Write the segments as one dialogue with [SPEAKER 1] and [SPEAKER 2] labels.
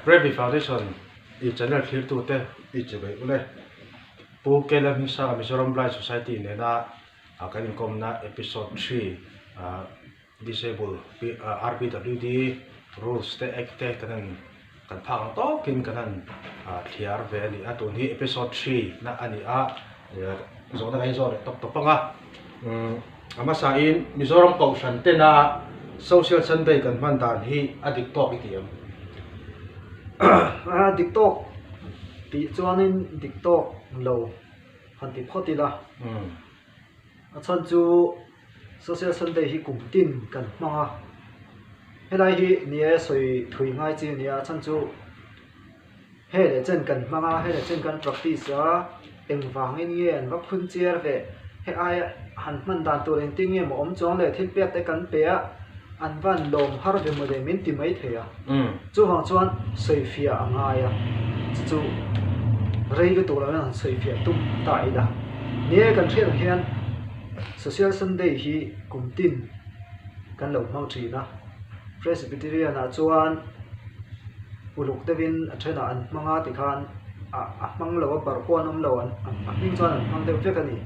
[SPEAKER 1] Bradley Foundation i channel clear tu te i chebe ule pu kela misa Mizoram Blind Society ne na kan kom na episode 3 disable RBWD rules te act te kan phang to kin kanan thiar ve ni atun hi episode 3 na ani a zo na zo tok tok panga ama sa in Mizoram Kausan te na social Sunday kan man dan hi adik tok itiam
[SPEAKER 2] TikTok ti chuanin TikTok lo han ti photi la chan chu social Sunday hi kum tin kan manga helai hi nia soi thui ngai chi nia chan chu he le chen kan manga he le chen kan practice a engwangin nge an va phun chiar ve he ai han man dan tu ren ting nge mo om chong le thil pek te kan pe a an van lom har ve mo de min ti mai theya chu hang chuan soi fia anga ya chu rei lu tu la na soi fia tum ta ida ne kan thel hian social Sunday hi kum tin kan lo mau thi na Presbyterian a chuan uluk devin a thena an manga ti khan a mang lo par pon om lo an ning chuan an mang de fe kan ni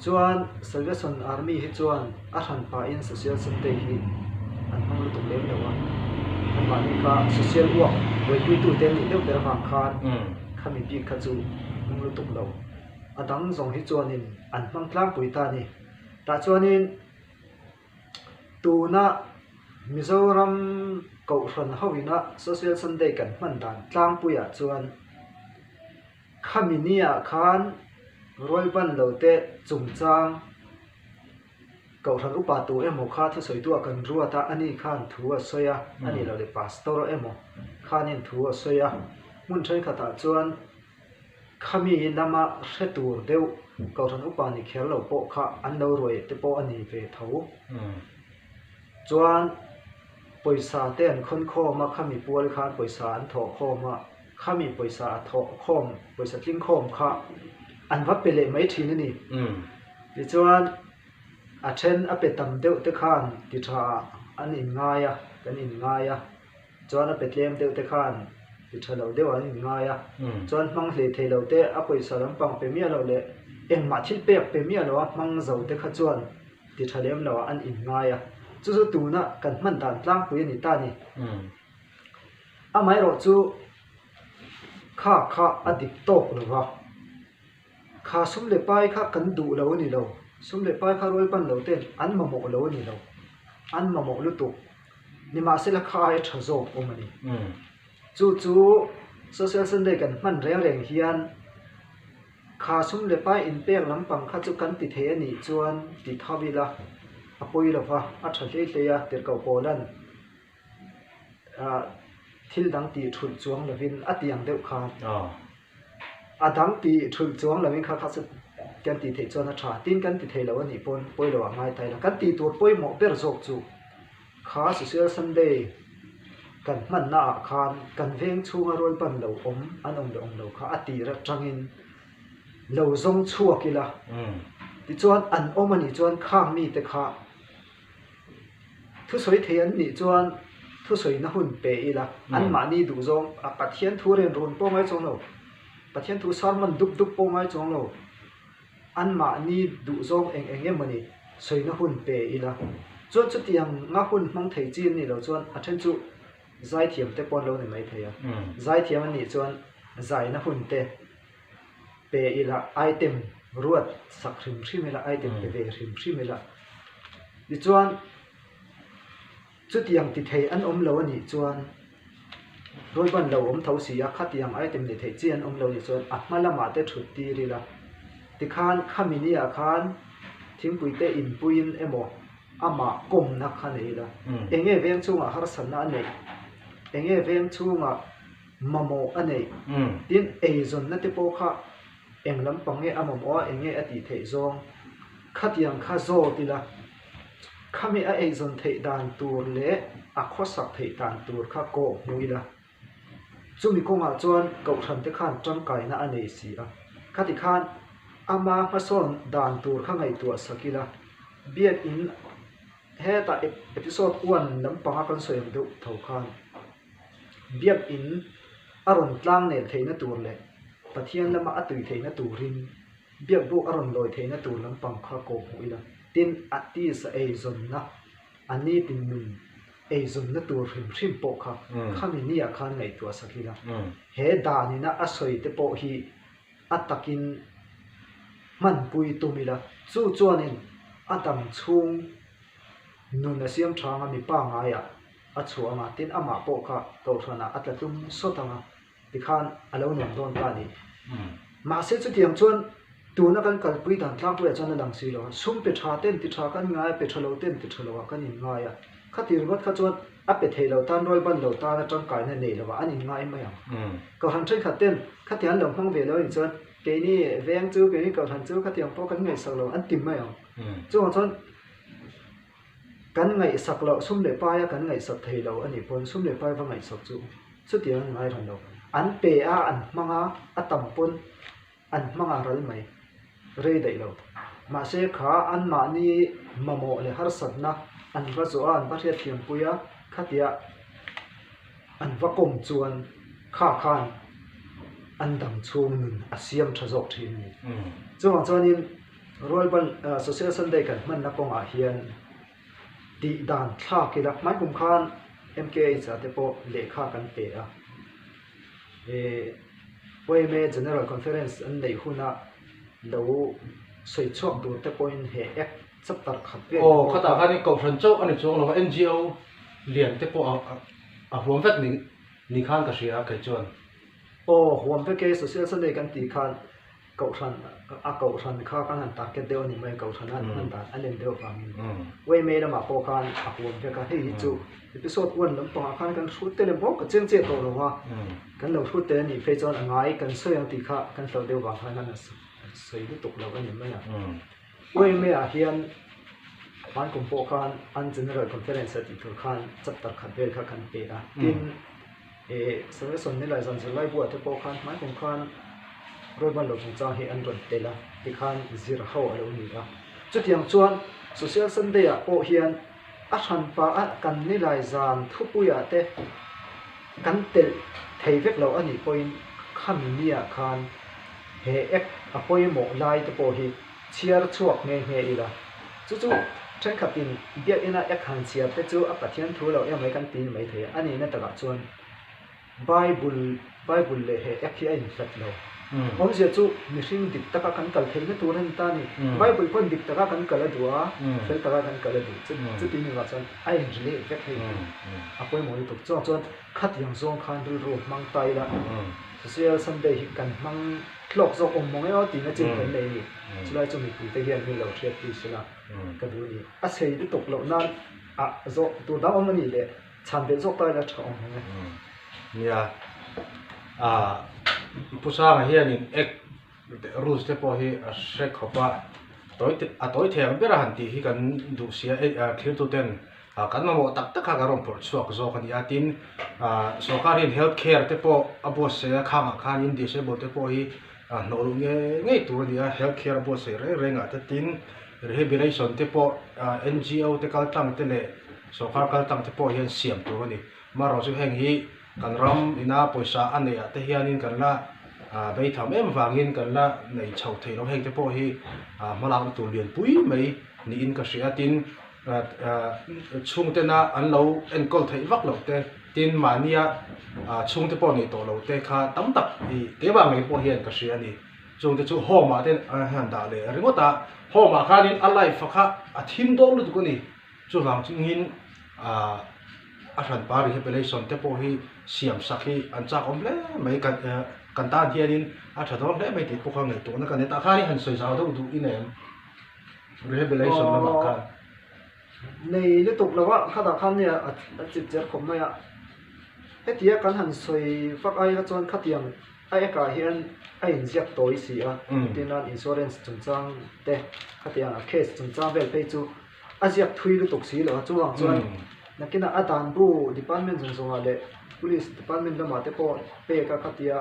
[SPEAKER 2] chuan Salvation Army hi chuan a than pa in social Sunday hi an mang lu tum lem lo an ma ni ka social work we tu ten ni deuh der hang khan khami pi kha chu mang lu tum lo adang zong hi chuan in an mang tlang pui ta ni ta chuan in tu na Mizoram Kausan hawina social Sunday kan man dan tlang puya chuan khami nia khan roi ban lo te chung chang Kausan upa tu emo kha thu soi tu kan ruwa ta ani khan thuwa soya ani lo le pastor emo khanin thuwa soya mun thai khata chuan khami lama hretur deu Kausan upa ni khel lo po kha an lo roi te po ani ve tho chuan poisa te an khon khom ma khami pual khan poisa an tho khom ma khami poisa tho khom poisa tling khom kha an va pele mai thin ni ti chuan a then a petam deuh te khan ti tha an in ngaia kan in ngaia chuan a petlem deuh te khan ti tha lo deuh an in ngaia chuan mang hle thei lo te a poisa lam pang pe mia lo le eng ma thil pek pe mia lo mang zo te kha chuan ti tha lem lo an in ngaia chu tu na kan man dan tlang pui ni ta ni a mai ro chu kha adik tok lo wa kha sum le pai kha kan du lo ni lo sum le pai kha roi pan lo ten an ma mo lo ni lo an ma mo lu tu ni ma se la kha ai tha zo o mani chu social Sunday kan man reng hian kha sum le pai in pek lam pang kha chu kan ti the ani chuan ti thawila apoi lova a thale ya ter ko polan thil dang ti thul chuang lovin atiang deuh khan adang ti thul chuang lovin kha se kan ti the chuan a tha tin kan ti thei lo ani pon poi lo ngai tai la kan ti tur poi mo ber jok chu kha social Sunday kan man na khan kan veng chunga rol pan lo om anom lo kha ati ra tangin lo zong chuakila ti chuan an omani chuan khang mi te kha thu soi thean ni chuan thu soi na hun pe ila an ma ni du zong a pathian thu ren run po ngai chong lo pathian thu sarman dup po ngai chong lo an ma ni du zong eng emani soi na hun pe ila chuan chu tiang nga hun mang thei chin ni lo chuan a then chu zai thiam te pon lo ni mai theya zai thiam ani chuan zai na hun te pe ila item ruat sak hrim hrimela item pe ve hrim hrimela ni chuan chu tiang ti thei an om lo ani chuan roi ban lo om tho si a kha tiang item ni thei chi an om lo ni chuan a hmalama te thut ti rila ti khan khamini a khan thingpui te in puin emo ama kom na khan ila enge veng chunga har san na nei enge veng chunga mamo anei tin eizon na te po kha englam pange amamo enge ati thei zong khatiang kha zo tila khami a eizon thei dan tur le a khosak thei dan tur kha ko muila chumi konga chuan Kausan te khan tangkai na anei si a khati khan ama mason dan tur kha ngai tu sakila biat in he ta episode 1 lam panga kan soyam du tho khan biak in aron tlang ne theina tur le pathian lama atui theina turin biak bu aron loi theina tur lam pang kha ko huila tin ati sa ei zon na ani tin nun ei zon na tur hrim po kha khami ni a khan ngai tu sakila he dani na asoi te po hi atakin man pui tumila chu chuanin atam chung nun a siam thanga mi pa nga ya a chuanga tin ama po kha to thana atlatum sotanga tikhan alo nom don ta ni ma se chu tiang chuan tu na kan kal pui dan tlang pui a chana dang si lo sum pe tha ten ti tha kan nga pe thalo ten ti thalo kan in nga ya khatir wat kha chuan a pe thei lo tan rol ban lo ta na tang kai na nei lo an in nga ai ma ya ko han chen khat ten khatian lo hmang ve lo in chuan ke ni veng chu ke ni ko han chu khatiang po kan ngai sak lo an tim ma ya chu chuan kan ngai sak lo sum le pa ya kan ngai sak thei lo ani pon sum le pa wa ngai sak chu chu tiang ngai ran lo an pe a an manga atam pon an manga ral mai re dai lo ma se kha an ma ni mamo le har sat na an va zo an ba thia thiam puya khatia an va kom chuan kha khan an dang chung nun asiam thazok thin ni chuanin royal ban social sunday kan man na pong a hian ti dan thla kila mai kum khan mka cha te po lekha kan pe a poime general conference an nei huna lo soi chok du te point he ek chapter khat pe
[SPEAKER 1] khata khani ko thran chau ani chong lo NGO lian te po a huam vek ni khan ka sia kai chon
[SPEAKER 2] huam ve ke social sunday kan ti khan ko thran kha kan han target deu ni mai ko thran an dan alen deu pa min we me na ma po khan a huam ve ka hei chu episode 1 lam pa khan kan shoot te le bo ka chen che to lo wa kan lo shoot te ni fe chon angai kan soyang ti kha kan lo deu wa khan na sei lu tuk lo ani mai ya we me a hian man kum po khan an general conference ti thur khan chapter khat vel kha kan pe a tin sare son ni lai zan lai bu te po khan man kum khan roi ban lo cha he an ron te la ti khan zir ho alo ni a chutiang chuan social sunday a po hian a than pa a kan ni lai zan thu pu ya te kan tel thei vek lo ani point kham ni a khan he ek a poi mo lai te po hi chiar chuak nge nge ila chu chen khatin bia ina ek han chiar te chu a pathian thu lo em mai kan tin mai the ani na taka chuan bible le he ek hi ai fat lo om je chu mihring dik taka kan kal thei na tur han ta ni bible pon dik taka kan kala duwa fel taka kan kala du chu tin ni wa chuan ai rile vek hei a poi mo ni tuk chuan khat yang zong khan ru ru mang tai la social sunday hi kan mang lok zo om mong eo ti na chin kan nei ni chulai chu mi pu te hian ni lo thriat ti sila ka du ni a sei du tok lo nan a zo tu da om ni le chan be zo tai la thong
[SPEAKER 1] nia pusa ma hian in ek rules te po hi a sek khopa toi theng bera han ti hi kan du sia clear to ten kan mo tak tak ka rom por chuak zo kan ya tin sokarin health care te po abo se khama khan in disable te po hi no nge tu ni health care abo se re nga te tin rehabilitation te po NGO te kal tang te le sokar kal tang te po hian siam tu ni maro chu heng hi kan ram ina poisa ane te hianin kan la bei tham em wangin kan la nei chho thei lo heng te po hi malang tu lian pui mai ni in ka sia tin chung te na an lo en kol thei vak lo te tin mania chung te po ni to lo te kha tam tak i te ba mai po hian ka sia ni chung te chu homa ten han da le ringota homa kha nin alai fa kha a thim do lu ko ni chu wang chingin a ran pa rehabilitation te po hi siam sakhi an cha om le mai kan ta hianin a thador le mai ti po kha ngai to na kan ta kha ni han soi sa do du in em rehabilitation na ma ka
[SPEAKER 2] nei le tuk lawa khada khan ne a chip cher khom mai a hetia kan han soi fak ai ha chon khatiang ai ka hian ai inject toi si a tinan insurance chungchang te khatiang a case chungchang vel pe chu ajiak thui lu tuk si lo chuang chuan nakina adan bu department zong ale police department lama te po pe ka khatia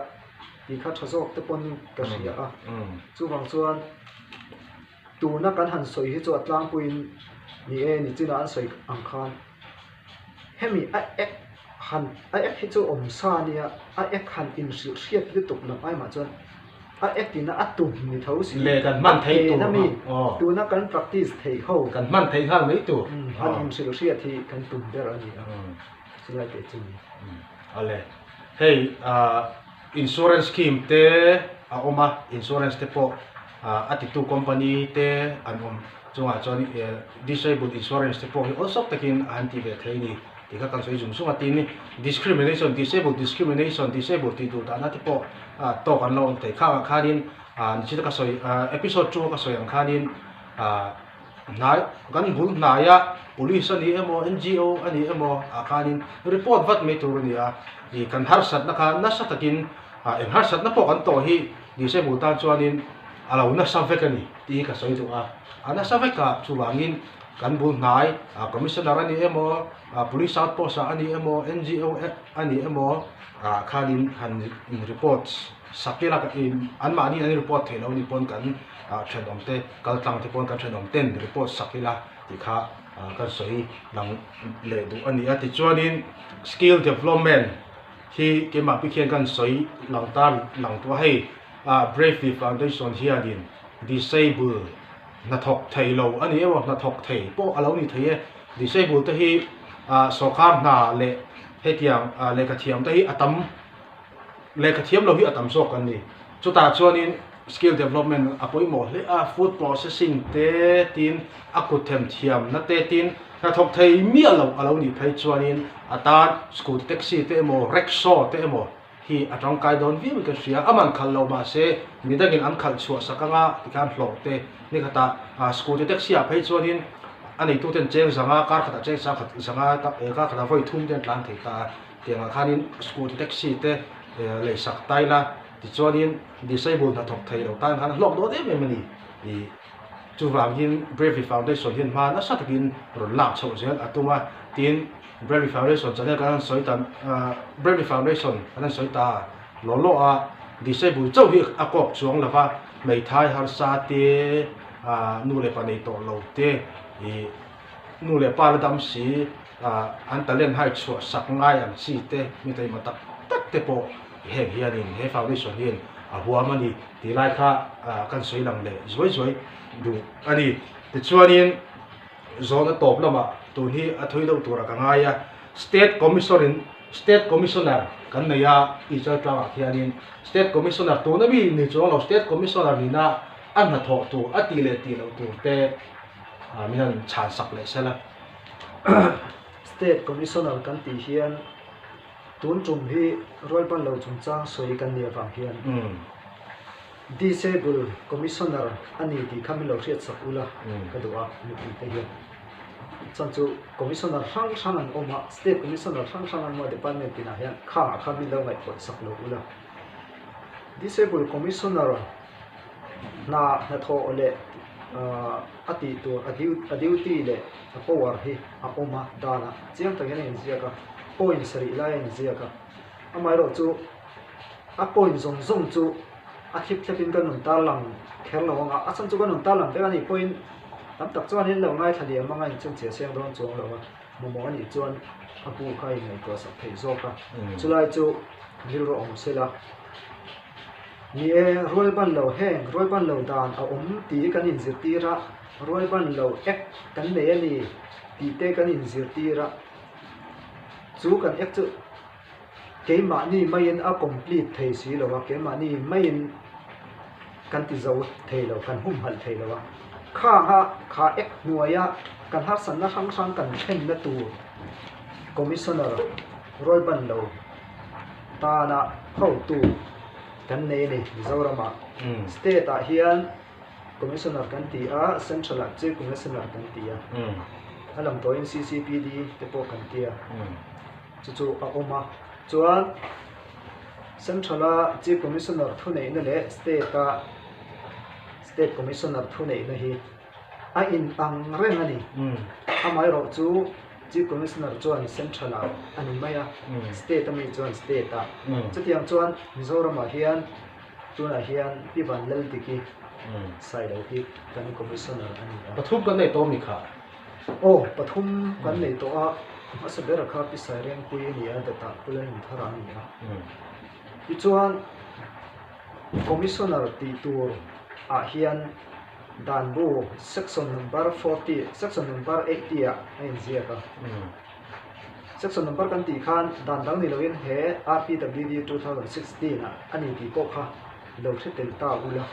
[SPEAKER 2] ti kha thazok te pon ka sia a chuwang chuan tu na kan han soi hi chu atlang puin ni china an soi ang khan hemi a ek han a ek hi chu om sa nia a ek han in riat li tuk lam ai ma chuan a ek tin a tum ni tho si
[SPEAKER 1] le kan man thei tu
[SPEAKER 2] na mi
[SPEAKER 1] oh
[SPEAKER 2] tu na kan practice thei ho
[SPEAKER 1] kan man thei hang nei tu
[SPEAKER 2] han in riat hi kan tum ber ani a silai te chu
[SPEAKER 1] ale hey insurance scheme te a oma insurance te po atitu company te anom chunga chon disabled insurance te po hi also takin anti ve thei ni tika kan soi zum sunga tin ni discrimination disabled ti tu da na te po to kan lo te kha kha din ni chi ka soi episode 2 ka soi ang kha din nai kan bul na ya police ani emo NGO ani emo kha din report vat me tur ni a i kan har sat na kha na sa takin em har sat na po kan to hi disabled ta chuanin alo na sa vek ani ti ka soi tu ana sa vek ka chuwangin kan bul nai commissioner ani emo police outpost ani emo NGO ani emo khalin han reports sakila ka in anma ni ani report thelo ni pon kan thadom te kaltang te pon kan thadom ten report sakila ti kha kan soi lang le du ani ati chuanin skill development hi ke ma pikhen kan soi lang tan lang to hei Bravely Foundation hi adin disable na thok thailo ani emo na thok thei po alo ni thei disable te hi sokar na le hetiang le ka thiam te hi atam le ka thiam lo hi atam so kan ni chuta chuanin skill development apoi mo le food processing te tin akuthem thiam na te tin na thok thei mi alo ni thei chuanin atan school taxi te mo rickshaw te mo hi atong kai don vi mi ka sia aman khal lo ma se mi dagin an khal chua sakanga tikam hlo te ni kata school taxi a phei chuanin ani tu ten cheng zanga kar khata cheng sa khat zanga ta ka khata voi thum ten tlang thei ta tianga khanin school taxi te le sak tai la ti chuanin disabled na thok thei lo tan khan hlok do de me mani i chu wangin Bravely Foundation hin ma na sa takin ro lak chho zel atuma tin Bravely Foundation chane kan soi tan Bravely Foundation kan soi ta lo lo a disabled chau hi akop chuang lava mei thai har sa te nu le pa nei to lo te i nu le pa dam si an talent hai chu sak ngai an si te mi tai ma tak tak te po he hianin he foundation hin huwa mani ti lai kha kan soi lang le zoi du ani ti chuanin zona top lama tu hi athoi lo tura ka ngaya state commissioner kan na ya i cha tla hianin state commissioner tu na bi ni chu lo state commissioner ni na an na tho tu ati le ti lo tu te mihan chan sak le sela
[SPEAKER 2] state commissioner kan ti hian tun chung hi roi pan lo chung chang soi kan nia wang hian disable commissioner ani ti khamilo riat sakula kadua ni te hian chanchu commissioner sang an oma state commissioner sang an mo department ina hian khamilo ngai pot saklo ula disable commissioner na tho ole ati tu adiuti le power hi oma dana chiang ta hian zia ka point sari lai zia ka amai ro chu a point zong chu a khip thepin kan nun ta lang kher lo nga a chan chu kan nun ta lang te ani point tam tak chuan hin lo ngai thali ama ngai chung che siang don chung lo mo ani chuan a pu khai ngai ko sa thei zo ka chulai chu hil ro om sela ni roi ban lo heng roi ban lo dan a ti kan in zir tira roi ban lo ek kan ne ani ti te kan in zir tira chu kan ek chu ke ma ni main a complete thei si lo wa ke ma ni main kan ti zo thei lo kan hum hal thei lo wa kha ek nuaya kan har san na sang kan chen na tu commissioner roi ban lo ta na ho tu kan ne ni zorama state a hian commissioner kan ti a central chief commissioner kan ti a alam to in CCPD te po kan ti a chu a oma chuan central chief commissioner thu nei na le state commissioner thu nei na hi a in ang reng ani amai ro chu chief commissioner chuan central ani maya state ami chuan state a chutiang chuan mizoram a hian tuna hian piban lal tiki side of it kan commissioner ani pathum kan nei to mi kha pathum kan nei to a masa bera kha pi sai reng pui ni a data pulen thara ni a ti chuan commissioner ti tur a hian dan bu section number 40 section number 80 a en zia ka section number kan ti khan dan dang ni loin he RPWD 2016 a ani ti ko kha lo thil ta ula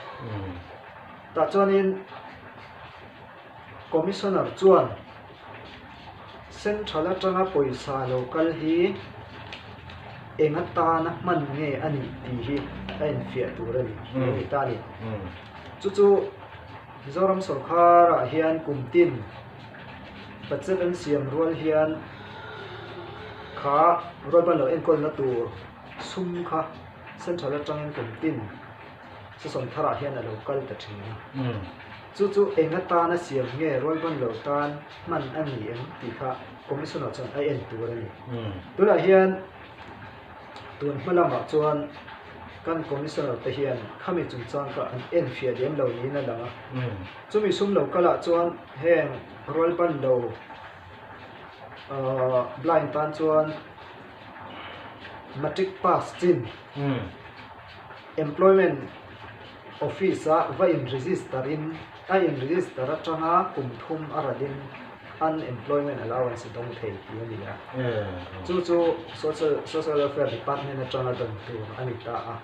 [SPEAKER 2] ta chuanin commissioner chuan central atanga poisa local hi engata na man nge ani ti hi en fia turani ni tani chu Mizoram Sarkar a hian kumtin budget an siam rual hian kha roban lo en kol na tur sum kha central atang kumtin seson thara hian a local ta thina chu engata na siam nge roban lo tan man ani en ti kha commissioner chan ai en turani tula hian tun malama chuan kan commissioner te hian khami chung chang ka an en fia dem lo ni na langa chumi sum lo kala chuan heng rol ban lo blind tan chuan matric pass chin employment office a va in register atanga kumthum aradin unemployment allowance dong thei ti ani la chu social welfare department atanga don tu ani ta a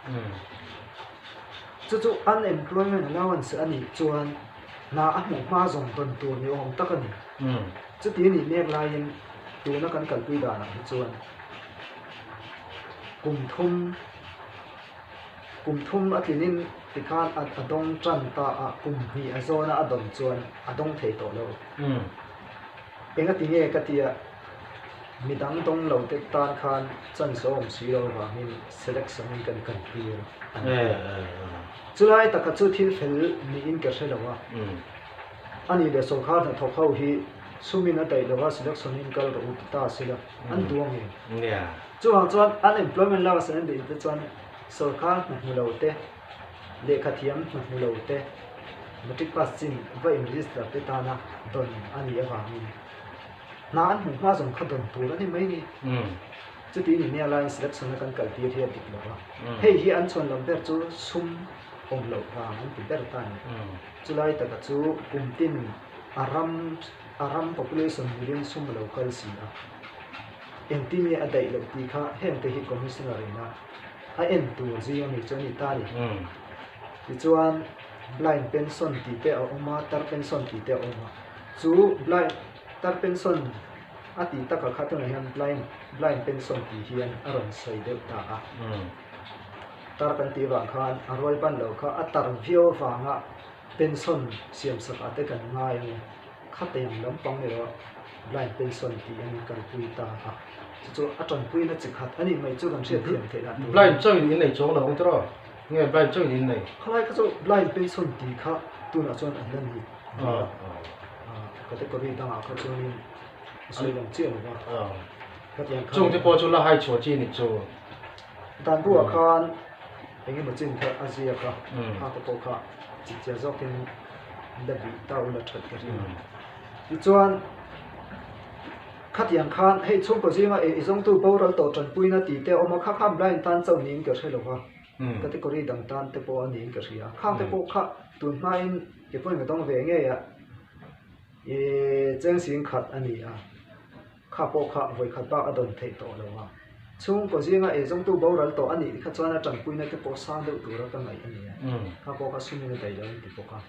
[SPEAKER 2] chu unemployment allowance ani chuan na a hmu ma zong don tu ni ong takani chu ti ni mek lain tu na kan kal pui da na chuan kumthum atinin tikhan adong tran ta a kumhi azona adom chuan adong thei to lo enga tinge katia midang dong lo tek tan khan chan som si lo wa min selection kan clear chulai taka chu thil fel ni in ka hrelowa ani le so kha na thokho hi sumina dai lowa selection in kal ro ta sila an duang ni chuang chuan unemployment law san de te chuan sarkar na hulote le khathiam na hulote matric pass chin va in register te ta na don ani awa min na an hmu ma zong khadon tur ani mai ni chu ti ni ne line selection kan kal ti thia dik lawa hei hi an chon lam ber chu sum om lo wa an ti ber ta ni chulai ta ka chu kumtin aram population within sum local si a enti ni adai lo ti kha hen te hi commissioner ina a en tu ji ami choni ta ni ti chuan blind pension ti te oma tar pension ti te oma chu blind tar pension ati taka khatuna hian blind pension ti hian aron sei de ta a tar kan ti wa khan aroi ban lo kha atar vio wanga pension siam sak ate kan ngai ni khateng lampang ni ro blind pension ti an kan pui ta a chu aton pui na chi khat ani mai chu kan ria thiam the la
[SPEAKER 1] blind choi in nei chong lo ong tro nge blind choi in nei
[SPEAKER 2] khalai ka chu blind pension ti kha tu na chon an lan ni category dang a kha chu ni soi lang chen wa ka tiang kha
[SPEAKER 1] chung te po chu la hai cho chi ni chu
[SPEAKER 2] dan bu a khan engi ma chin kha azia ka ha ta po kha chi chia zok tin da bi ta ula that ka ri ti chuan khatiang khan hei chung ko jinga e izong tu boral to tran puina ti te oma kha kham blind tan chau ning ka thelo wa category dang tan te po ani ka ria khang te po kha tun main ke point ga dong ve nge ya e cheng sing khat ani a kha po kha voi khat ba adon thei to lo wa chung ko jinga e zong tu boral to ani kha chana tran puina te po sang de tu ra ka ngai ani kha po kha sumi na dai lo ti po kha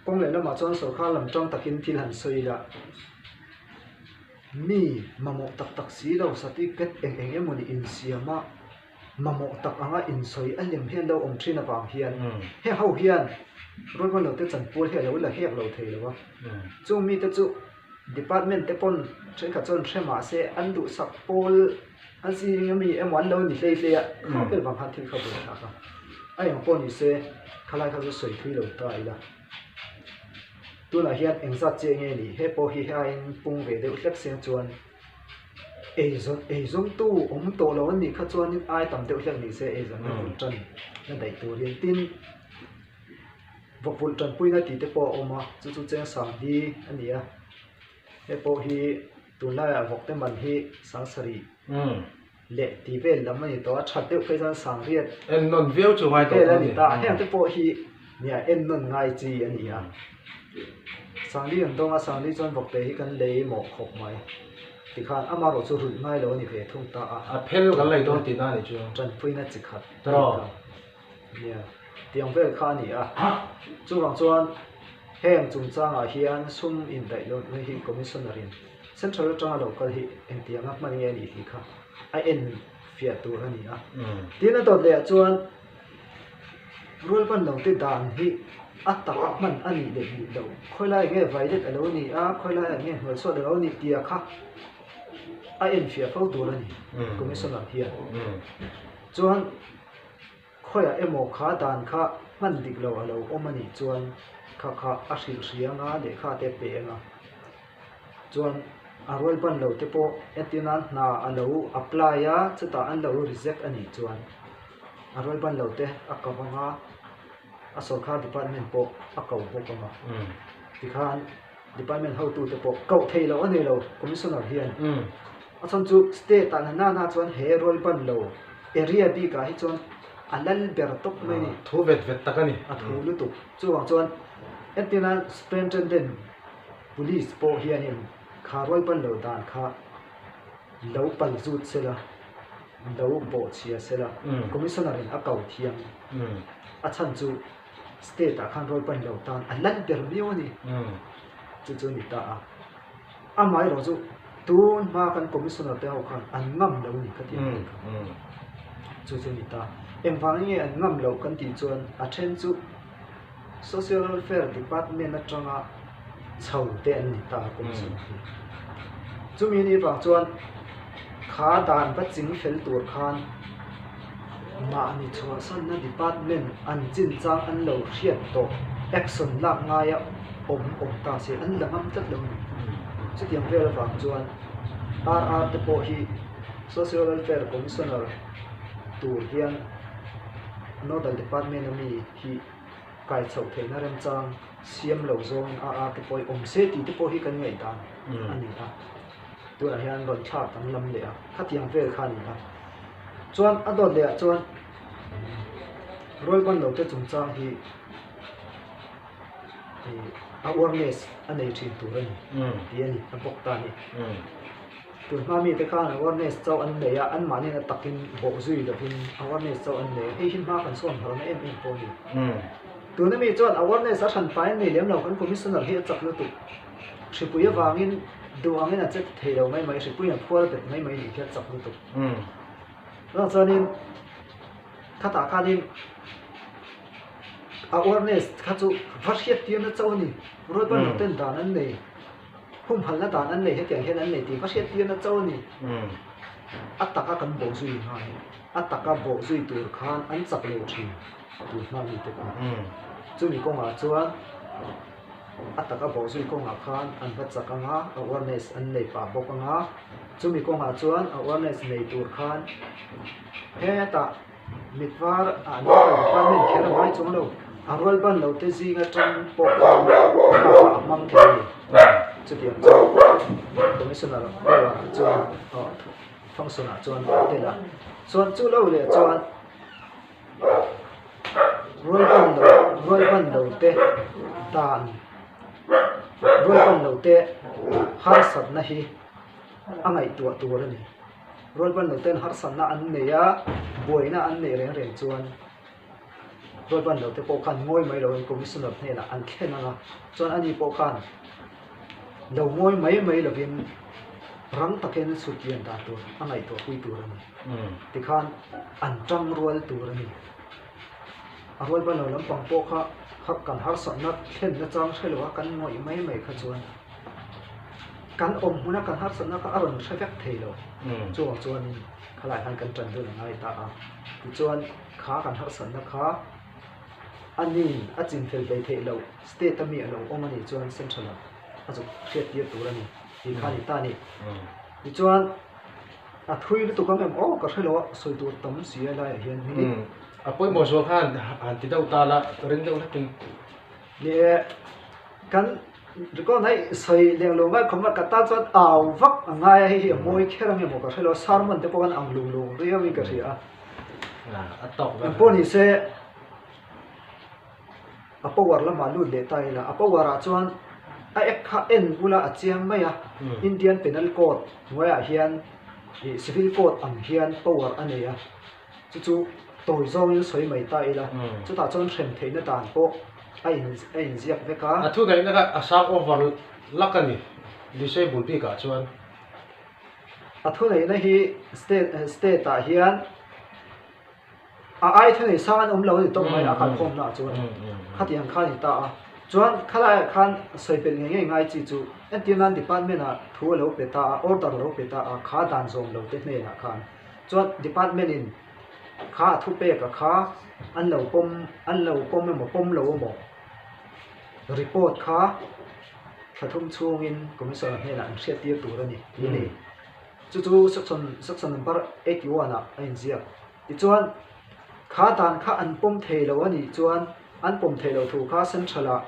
[SPEAKER 2] kong le na ma chon so kha lam tong takin thil han soi la mi mamo tak si lo sati ket eng emoni in siama mamo tak anga in soi alem hian lo om thina pam hian he ho hian roi ban lo te chan pol he lo la hek lo thei lo wa chu mi te chu department te pon chen kha chon thema se an du sak pol an si mi em1 lo ni hlei hlei a kha pel bang han thil kha bu ta ka ai ang pon ni se khalai kha chu soi thui lo ta ila tuna hian engzat che nge ni he po hi hain pung ve de hlek seng chuan zong tu om to lo ni kha chuan in ai tam de hlek ni se zong na tran na dai tu rin tin vokul tran puina ti te po oma chu cheng sam hi ania he po hi tuần lai vọc tem bản hi sáng sari
[SPEAKER 1] ừ
[SPEAKER 2] lệ tí về lắm mà to chặt tiêu phải ra sáng riết
[SPEAKER 1] em non view chu hai
[SPEAKER 2] cái là
[SPEAKER 1] to
[SPEAKER 2] ta hay cái bộ hi nhà em non ngay chi anh ý à sáng đi anh đông sáng đi chọn vọc tế hi cần lấy một hộp máy thì khan amaro chu rụi ngay lo ni về thông ta
[SPEAKER 1] à phèn cái này đó thì na này chứ
[SPEAKER 2] chân phui na chỉ khát
[SPEAKER 1] Rồi.
[SPEAKER 2] nhà tiếng về khan ni à chu rong chuan hem chung chang a hian sum in dai lo ni hi commissionerin central chang local hi en tiang a mani ani hi kha ai en fia tu ani a
[SPEAKER 1] ừ
[SPEAKER 2] tin a to le chuan rul pan lo te dan hi atta man ani le ni lo khoi lai nge vai det alo ni a khoi lai nge hol so de lo ni tia kha ai en fia fo tu ani commissioner hian
[SPEAKER 1] ừ
[SPEAKER 2] chuan khoi a emo kha dan kha man dik lo alo omani chuan kha a hri hrianga le kha te pe nga chuan a rol ban lo te po etinan na alo apply a chuta an lo reject ani chuan a rol ban lo te a kawanga a sarkar department po a kaw po kama
[SPEAKER 1] ừ
[SPEAKER 2] tikhan department how to te po kaw thei lo ani lo commissioner hian
[SPEAKER 1] ừ
[SPEAKER 2] a chon chu state an na chuan he rol ban lo area bi ka hi chuan alal ber tok mai ni
[SPEAKER 1] thu vet vet ta cái này
[SPEAKER 2] a thu lu tu chuang chuan etinan superintendent police po hianin kha roi ban lo dan kha lo pal zut sela lo bo chia sela commissioner in a kau thiam
[SPEAKER 1] ừ
[SPEAKER 2] a chan chu state a khan roi ban lo dan a lan ber miu ni
[SPEAKER 1] ừ
[SPEAKER 2] chu chu ni ta a mai ro chu tun ma kan commissioner te ho khan an ngam lo ni ka ti
[SPEAKER 1] ừ ừ
[SPEAKER 2] chu chu ni ta em phang nge an ngam lo kan ti chuan a then chu social welfare department atanga chho te an ni ta commissioner chu mi ni bang chuan kha dan ba ching fel tur khan ma ni chua san na department an chin chang an lo hriat to action lak ngai a om ta se an lamam tat lo ni chu tiang vel bang chuan RR te po hi social welfare commissioner tur hian nodal department ami hi kai chho theina rem chang siam lo zong a te poi om se ti te po hi kan ngai dan ani a tu a hian ron tha tang lam le a khatiang vel khan ni a chuan a dot le chuan rol ban lo te chung chang hi awareness anei thin tur ani ti ani a bok ta ni tu ma mi te khan awareness chau an le a an mani na takin bo zui da hin awareness chau an le hi hin ma kan son har na em po ni tu na mi chuan awareness a than pai nei lem lo kan commissioner hi chak lu tu hripuya wangin duangin a chet thei lo mai hripuya phual bet mai ni hian chak lu tu rang chanin khata khanin awareness kha chu vashiat tian na chau ni roi ban lo ten dan an nei hum hal na dan an nei he tiang hian an nei ti vashiat tian na chau ni ataka kan bo zui ngai ataka bo zui tur khan an chak lo thin tu ma mi te ka chu mi ko ma chuan ataka bo zui ko nga khan an va chaka nga awareness an nei pa bo ka nga chu mi ko ma chuan awareness nei tur khan he ta mitwar an department khera mai chung lo arwal ban lo te zi nga tang po ka mang ke chu tiang commissioner ba chuan functional chuan te la chuan chu lo le chuan roi ban lo te dan roi ban lo te har sat na hi angai tu ra ni roi ban lo ten har san na an ne ya boi na an ne reng chuan roi ban lo te po khan ngoi mai lo commissioner ne la an khen na chuan ani po khan lo ngoi mai lo vin rang taken su kian da tu angai to pui tu ra ni ti khan an tang rual tu ra ni arwal ban lo lam pang po kha khak kan har san na khen na chang thelo kan ngoi mai kha chuan kan om huna kan har san na ka aron thevek theilo chuan khalai han kan tran du ngai ta a chuan kha kan har san na kha ani a chin fel bei theilo state ami alo omani chuan central a chu hriat tir tur ani ti khani ta ni chuan a thui lu tu kam em o ka thelo soi tur tam sia lai hian ni
[SPEAKER 1] apoi mo so khan an ti dau ta la ren dau na tin
[SPEAKER 2] le kan rồi có này sợi liền luôn cái không có ta cho ảo vắc ngay hay môi kia rằng một cái lo sao mình tới con ăn lùng lùng rồi mình cái gì à
[SPEAKER 1] tóc
[SPEAKER 2] pon hi se power la malu le tai la power a chuan a ek kha en bula a chiang mai a Indian penal code ngoi a hian civil code ang hian power ane a chu toy zong in soi mai tai la chu ta chuan threm theina dan po a in ziak veka
[SPEAKER 1] a thu dai na ka asap over lakani disable pi ka chuan
[SPEAKER 2] a thu nei na hi state ta hian ai thế này sang ông lâu thì tôi mới ăn khom na chuan khát tiền khát thì ta chuan khát lại khát sợi bền ngay ngay chỉ chú anh tiền ăn department à thu lâu bê ta order lâu bê ta khát đàn zong lâu thế này là khát chuan department in khát thu bê cả khát ăn lâu pom một pom lâu một report khát khát thông chuông in cũng sẽ này là sẽ tiêu tủ rồi nè này chú section number 81 à anh ziak thì chuan khá tàn khá ăn pom thề lâu anh chuan ăn pom thề lâu thu khá sân chala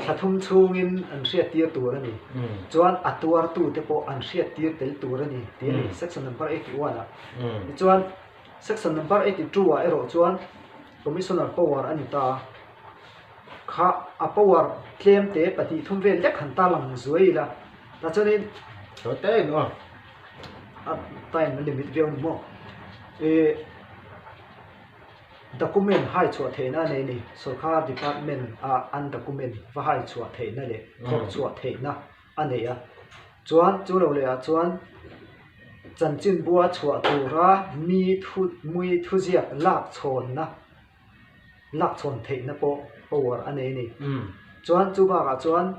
[SPEAKER 2] khá thum chung in ăn siết tiệt tu anh chuan atuar tu te po ăn siết tiệt tel tu anh thì section number 81 à chuan section number 82 à ero chuan commissioner power anh ta khá power claim te pati thum vel lek han ta lang zuai la ta cho nên
[SPEAKER 1] có té nữa
[SPEAKER 2] time limit view mo document hai chua the na nei ni sarkar department an document va hai chua the na le khok chua the na ane ya chuan chu lo le a chuan chanchin bua chua tu ra mui thu ziak lak chon the na po power ane ni chuan chu ba ka chuan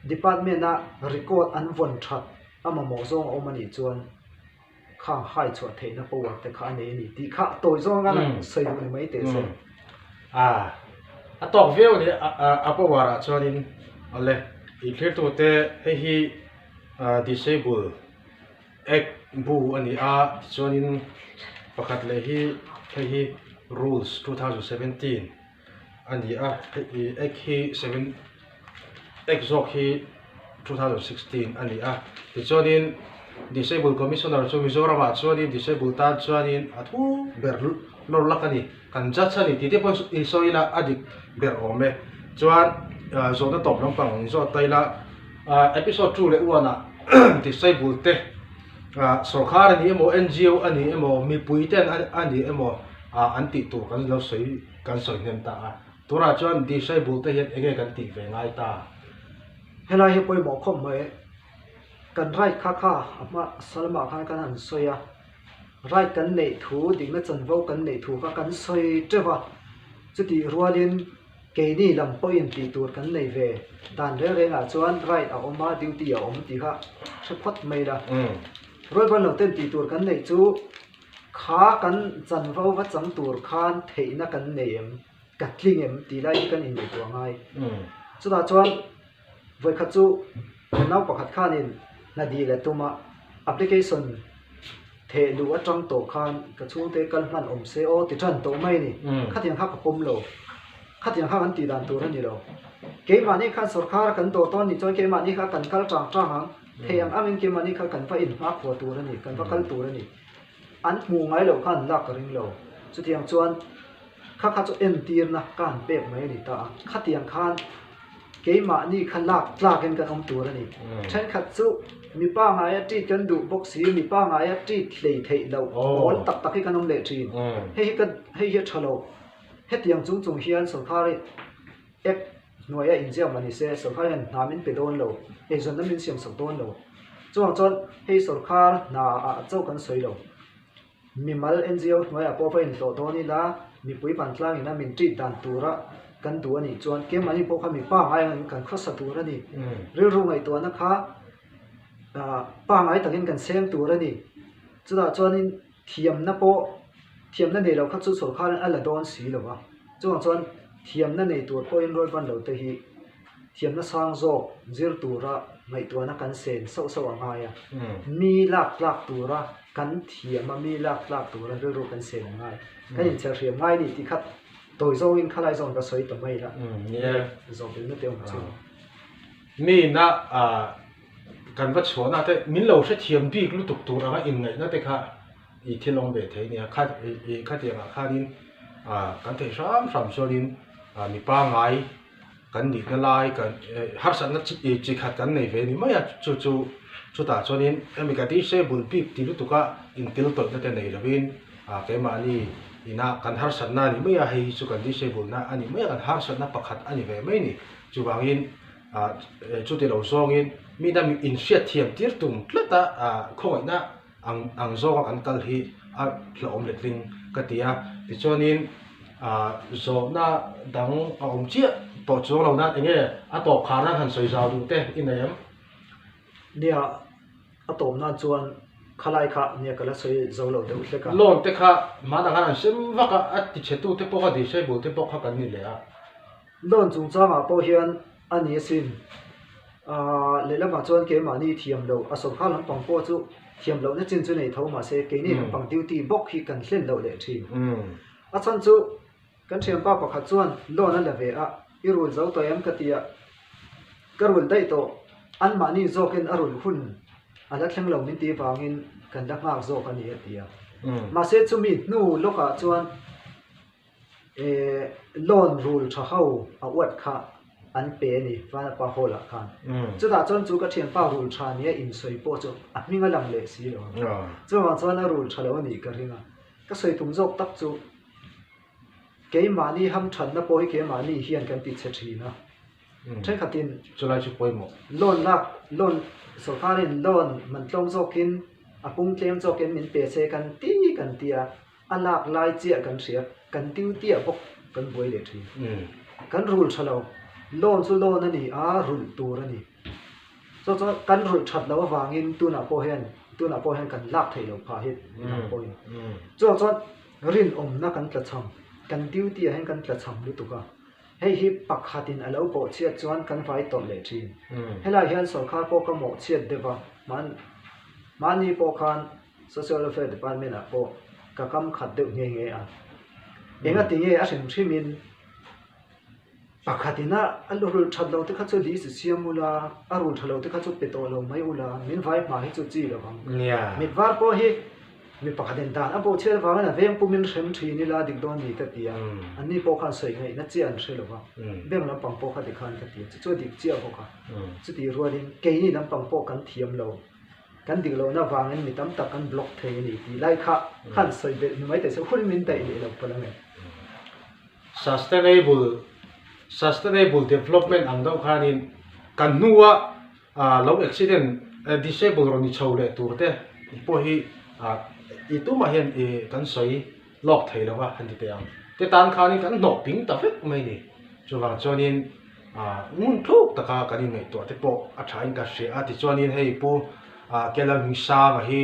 [SPEAKER 2] department na record an von that ama mo zong omani chuan khang hai chua the na power te kha nei ni ti kha toy zong an sei ni mai te se
[SPEAKER 1] a tok view ni a power a chuanin ale I clear to te hi disable ek bu ani a chuanin pakhat le hi rules 2017 ani a ek hi 7 ek zok hi 2016 ani a ti chuanin disable commissioner chu Mizoram a chuanin disable ta chuanin athu ber lor lakani kan cha chani ti te pon isoila adik ber ome chuan zo na top lampang zo taila episode 2 le uana disable te sarkar ani emo NGO ani emo mi puiten ani emo anti tu kan lo soi kan soi nem ta tura chuan disable te het ege kan ti ve ngai ta
[SPEAKER 2] helai he poi mo khom mai kan right kha ama salma khan kan an soya right kan nei thu ding na chan vo kan nei thu ka kan soi trewa chuti rualin ke ni lam point ti tur kan nei ve dan re nga chuan right a oma duty a om ti kha shaphat mai la roi ban lo ten ti tur kan nei chu kha kan chan vo wa cham tur khan theina kan nei em katling em ti lai kan in tu ngai chu da chuan voi kha chu nau pakhat khanin na di le tuma application the lu atang to khan ka chu te kal man om se o ti than to mai ni khatin kha ka pom lo khatin kha an ti dan tur ani lo ke ma ni khan sarkar kan to ton ni chon ke ma ni kha kan kal tang ang theyang amin ke ma ni kha kan fa in ma kho tur ani kan fa kal tur ani an mu ngai lo khan lak ring lo chu tiang chuan kha chu en tir na kan pek mai ni ta khatiang khan ke ma ni khan lak ken kan om tur ani chen khat chu mi pa ngai a ti kan du box hi mi pa ngai a ti hlei thei lo bol tak tak hi kan om le thin hei thalo hetiang chung hian sarkar ek noya injam mani se sarkar han namin pe don lo e zon namin siam sak don lo chuan hei sarkar na a chau kan soi lo mi mal NGO noya po fa in to ni la mi pui pan tlang ina min tri dan tura kan tu ani chuan ke mani po kha mi pa ngai kan khos sa tur ani ru ngai to na kha pa ngai takin kan sem tur ani chuda chuanin thiam na nei lo kha chu sarkar an ala don si lo wa chuan thiam na nei tur po in roi ban lo te hi thiam na sang zo zir tura ngai to na kan sen so angai a mi lak tura kan thiam ma mi lak tura ru kan sen ngai kan in char riam ngai ni ti khat tôi zo in khalai zon ka soi tamai la
[SPEAKER 1] yeah
[SPEAKER 2] zo bin na teo chu
[SPEAKER 1] mi na kan va chhuana te min lo hre thiam bik lu tuk tur anga in ngai na te kha i thilong be thei nia kha i kha tianga khanin kan thei ram solin mi pa ngai kan ni na lai kan har san na chi khat kan nei ve ni maya chu ta chonin emi ka ti se bul bik ti lu tuka in til to na te nei rawin ke ma ni ina kan har san na ni maya hei chu kan ti se bul na ani maya kan har san na pakhat ani ve mai ni chu bangin chu ti lo zongin mi da mi in sia thiam tir tum tlata khoi na ang zo kan kal hi a hlom le tling ka tia ti chonin zo na dang om chia to chu lo na enge a to khana han soi zaw du te inayam
[SPEAKER 2] nia atom na chuan khalai kha nia kala soi zo lo deuh hleka
[SPEAKER 1] lon te kha ma da han sem waka a ti chetu te po ka di se bu te po kha kan ni le a
[SPEAKER 2] lon chung changa po hian ani sin lelama chuan ke mani thiam lo asom kha lam pang po chu thiam lo na chin chu nei tho ma se ke ni pang duty bok hi kan hlen lo le thin a chan chu kan thiam pa pakhat chuan lon a la ve a irul zo to yam katia karul dai to an mani zokin arul hun ala thleng lo min ti wangin kan da ngak zo kan ni atia ma se chu mi nu loka chuan lon rule tha ho a wat kha an pe ni fa pa hola khan chu da chon chu ka thian pa rule tha ni in soi po chu a minga lam le si lo chu wa chuan a rule tha lo ni ka ringa ka soi tum jok tak chu ke mani ham than na poi ke mani hian kan ti che thina thai khatin
[SPEAKER 1] chulai chu poi mo
[SPEAKER 2] lon so kharin lon man tlong zokin apung tlem zokin min pe se kan tia alak lai chia kan ria kan tiu tia bok kan boi le thi kan rule thalo lon chu lon ani a rul tur ani so kan rul that lo wangin tuna po hen kan lak thei lo pha hit na poi cho rin om na kan tla cham kan tiu tia hen kan tla cham lu tuka hei hi pakhatin alo po chiat chuan kan vai ton le thin helai hian sarkar po ka mo chiat dewa mani po khan social welfare department a po ka kam khat deuh nge a enga tinge a hrim hrimin pakhatina alurul thadlo te kha chu li si siamula arul thalo te kha chu petolo mai ula min vai ma hi chu chi lo bang mit var po hi mi pakhatin dan a po chel wang na vem pumin hrim thi ni la dik don ni ta tia ani po khan soi ngai na chian hre lo wa bem lam pang po kha ti khan ka ti chu dik chia po kha chu ti rualin ke ni lam pang po kan thiam lo kan dik lo na wangin mi tam tak kan block thei ni ti lai kha khan soi be ni mai te so khul min tai ni lo pa lang
[SPEAKER 1] sustainable development ang daw khanin kan nuwa low accident disable ro ni chole turte po hi itu ma hian kan soi lok thei lawa han ti ang te tan khani kan no ping ta fek mai ni chuwang chonin ngun thuk taka kan ngai to te po a thain ka she a ti chonin hei po kelam hingsa ma hi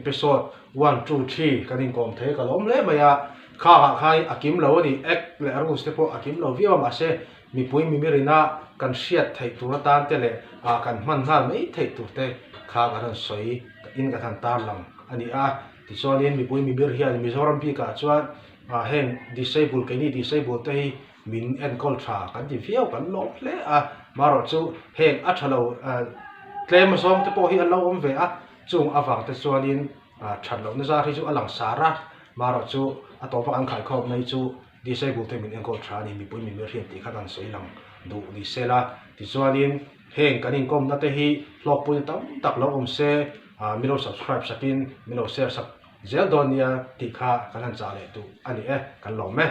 [SPEAKER 1] episode 1 2 3 kan in kom the ka lom le maya khai akim lo ni ek le arus te po akim lo viwa ma se mi pui mi mirina kan siat thei tu na tan te le kan man ha mai thei tu te kha ga ran soi in ka than tar lam ani ti chonin mi pui mi mir hian Mizoram pi ka chuan hen disable ke ni disable te hi min en contra kan ti fiau kan lo hle maro chu hen a thalo claim song te po hi an lo om ve chung awang te chuanin thalo na za ri chu alang sara maro chu atopa an khai khop nei chu disable te min en contra ni mi pui mi mir hian ti kha kan soi lang du ni sela ti chuanin hen kanin kom na te hi hlok pui tam tak lo om se milo subscribe sapin milo share sap zel donia tikha kanan chale tu ani kan lo me